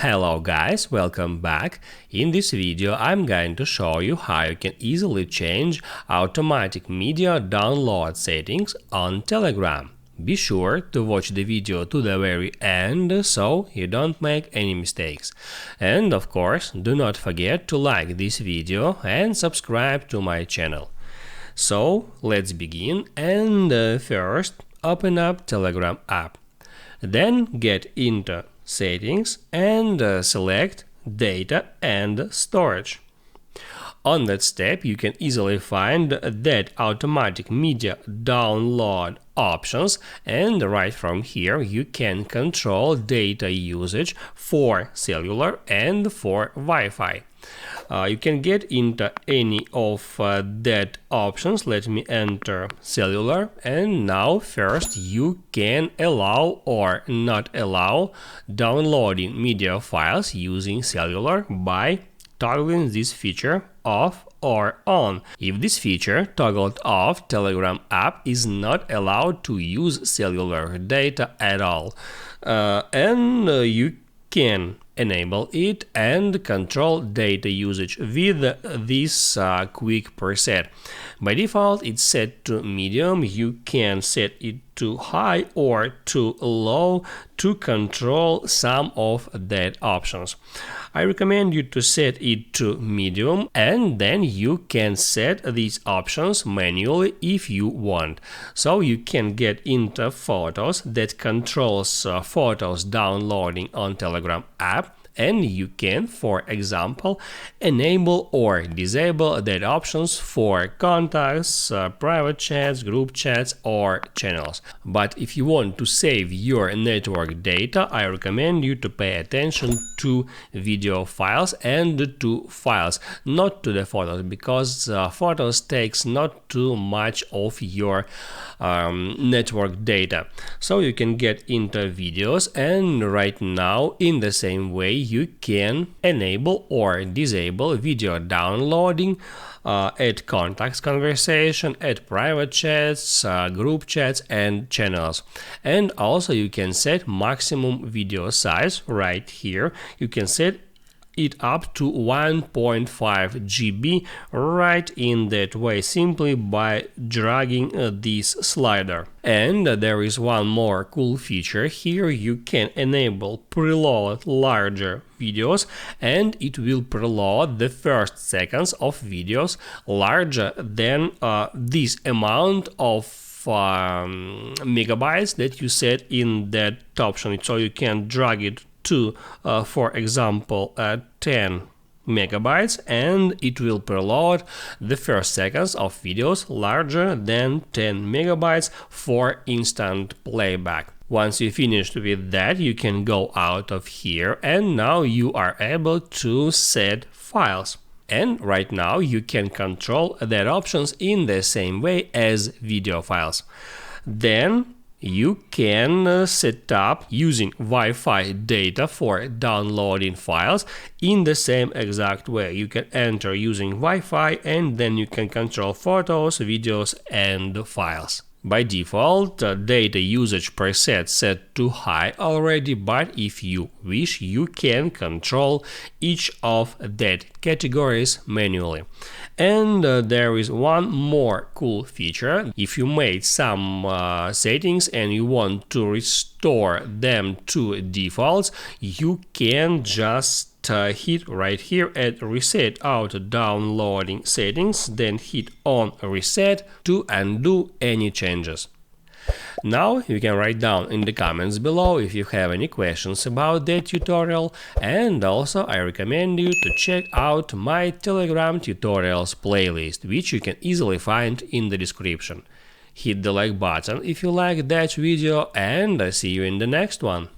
Hello guys, welcome back. In this video I'm going to show you how you can easily change automatic media download settings on Telegram. Be sure to watch the video to the very end so you don't make any mistakes. And of course, do not forget to like this video and subscribe to my channel. So let's begin and first open up Telegram app. Then get into Settings and select Data and Storage. On that step, you can easily find that automatic media download options, and right from here you can control data usage for cellular and for Wi-Fi. You can get into any of that options. Let me enter cellular, and now first you can allow or not allow downloading media files using cellular by toggling this feature off or on. If this feature toggled off, Telegram app is not allowed to use cellular data at all, and you can enable it and control data usage with this quick preset. By default it's set to medium. You can set it to high or to low to control some of that options. I recommend you to set it to medium, and then you can set these options manually if you want. So you can get into photos that controls photos downloading on Telegram app, and you can, for example, enable or disable that options for contacts, private chats, group chats or channels. But if you want to save your network data, I recommend you to pay attention to video files and to files, not to the photos, because photos takes not too much of your network data. So you can get into videos, and right now in the same way you can enable or disable video downloading at contacts conversation, at private chats, group chats and channels. And also you can set maximum video size right here. You can set it up to 1.5 GB right in that way, simply by dragging this slider. And there is one more cool feature here. You can enable preload larger videos, and it will preload the first seconds of videos larger than this amount of megabytes that you set in that option. So you can drag it to, for example, 10 megabytes, and it will preload the first seconds of videos larger than 10 megabytes for instant playback. Once you finished with that, you can go out of here, and now you are able to set files. And right now you can control that options in the same way as video files. Then you can set up using Wi-Fi data for downloading files in the same exact way. You can enter using Wi-Fi, and then you can control photos, videos and files. By default, data usage preset set to high already, but if you wish, you can control each of that categories manually. And there is one more cool feature. If you made some settings and you want to restore them to defaults, you can just hit right here at reset auto downloading settings, then hit on reset to undo any changes. Now you can write down in the comments below if you have any questions about that tutorial, and also I recommend you to check out my Telegram tutorials playlist, which you can easily find in the description. Hit the like button if you like that video, and I see you in the next one.